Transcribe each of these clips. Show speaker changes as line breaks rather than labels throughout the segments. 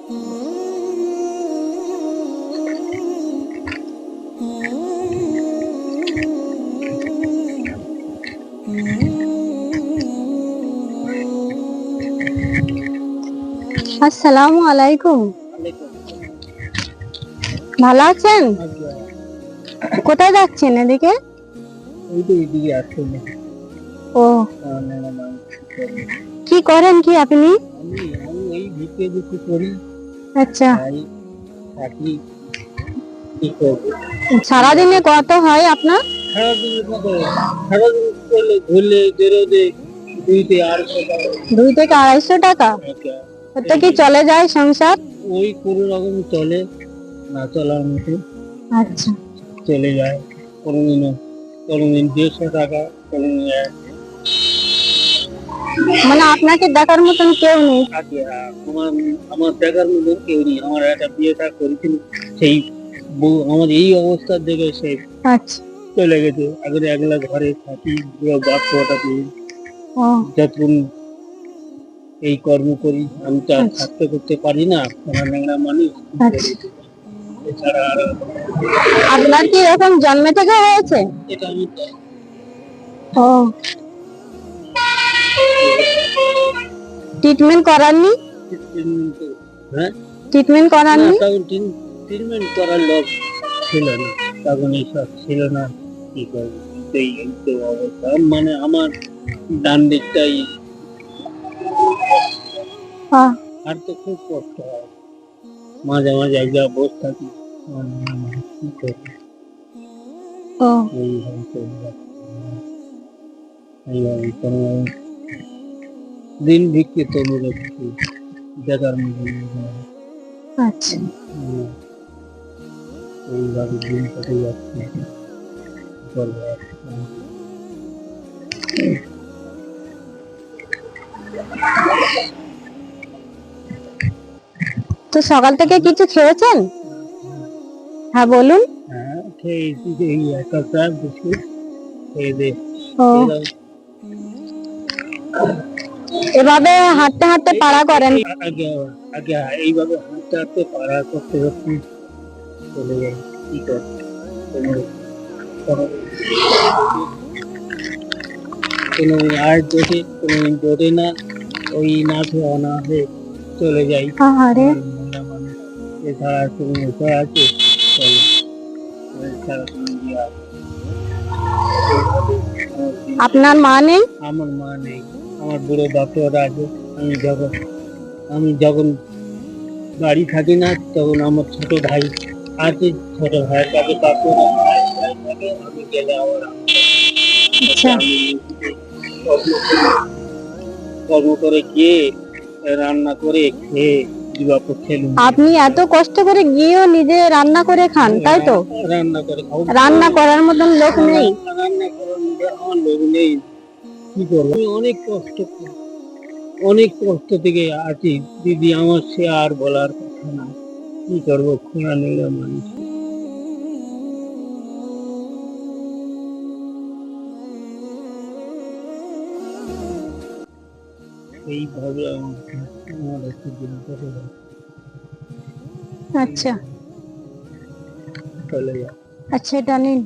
আসসালামু আলাইকুম। ভালো আছেন? কোথায় যাচ্ছেন? এদিকে ও, কি করেন কি আপনি? আচ্ছা, সারাদিনে কত হয় আপনার? দুই থেকে 250 টাকা। ওতে কি চলে যায় সংসার?
ওই কোনো রকম চলে, না চলার মতো
আচ্ছা,
চলে যায়। কোনোদিন 150 টাকা, কোনোদিন
মানে আপনাকে দেখার মতন কেউ নেই?
আমার দেখার মতন কেউ নেই। আমার একটা বিয়েটা করেছিল, সেই বউ আমার এই অবস্থা দেখে সে
আচ্ছা,
চলে গেছে। আগে একলা ঘরে থাকি, পুরো বাচ্চাটা পেয়ে
ও
যতক্ষণ এই কর্ম করি আমি তো আর
আচ্ছা,
থাকতে করতে পারি না, আমার ন্যাংরা মানুষ।
আচ্ছা।
এছাড়া আর
আপনার কি এরকম জন্মে থেকে হয়েছে?
এটা আমি
ও, ট্রিটমেন্ট করাননি?
হ্যাঁ,
ট্রিটমেন্ট
না
করাননি?
তখন ট্রিটমেন্ট করার লোক ছিল না, তখন এইসব ছিল না। কি করবো, এই তো অবস্থা। মানে আমার ডান দিকটাই আর তো খুব কষ্ট হয়, মাঝে মাঝে এক জায়গায় বসে থাকি। কি করবো,
ও,
এইভাবে চলে যাচ্ছে। এইভাবে কোনো দিন ভিক্ষে তো মনে হচ্ছে দেখার মতো
আচ্ছা।
এইভাবে দিন কেটে যাচ্ছে। কি করবো আর?
তো সকাল থেকে কিছু খেয়েছেন? হ্যাঁ বলুন।
হ্যাঁ, খেয়েছি, এই এক কাপ বিস্কুট খেয়ে দে।
ও, এভাবে হাঁটতে হাঁটতে পাড়া করেন?
আগে আগে এইভাবে হাঁটতে হাঁটতে পাড়া করতে করতে চলে যাই। কি করবো, কোনো আর জোটে, কোনো জোটে না, ওই না খেয়ে অনাথে চলে যাই।
আরে,
মহিলা মানুষ, এছাড়া কোনো উপায় আছে? চলো, এছাড়া কোনো ইয়ে আছে?
আপনার মা নেই?
আমার মা নেই, আমার বুড়ো বাপরা আছে। আমি যখন বাড়ি থাকি না, তখন আমার ছোট ভাই আছে, ছোট ভাইয়ের কাছে কাকুরা ভাই থাকে, আমি গেলে আবার
আচ্ছা,
আমি কর্ম করে গিয়ে রান্না করে খেয়ে দিবাপ খেলুন।
আপনি এত কষ্ট করে গিয়েও নিজে রান্না করে খান, তাই তো?
রান্না করে খাবো,
রান্না করার মতন লোক নেই?
রান্না করার মধ্যে আমার লোক নেই। কি করবো, আমি অনেক কষ্ট করি, অনেক কষ্ট থেকে আছি দিদি, আমার সে আর বলার কথা না। কি করবো, খোঁড়া নেড়া মানুষ। এইভাবে আমার একটু দিন কেটে যায়,
আচ্ছা,
চলে যায়।
আচ্ছা, এটা নিন।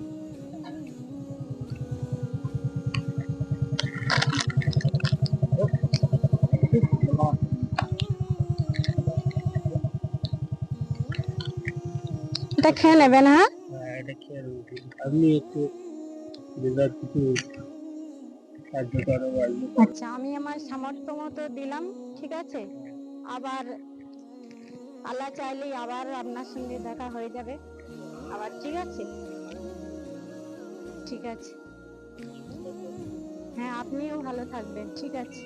এটা খেয়ে নেবেন। হ্যাঁ,
এটা খেয়ে রয়েছি, আপনি একটু দিদার কিছু সাহায্য করো।
আচ্ছা, আমি আমার সামর্থ্য মতো দিলাম, ঠিক আছে? আবার আল্লাহ চাইলেই আবার আপনার সঙ্গে দেখা হয়ে যাবে আবার, ঠিক আছে? ঠিক আছে। হ্যাঁ, আপনিও ভালো থাকবেন, ঠিক আছে?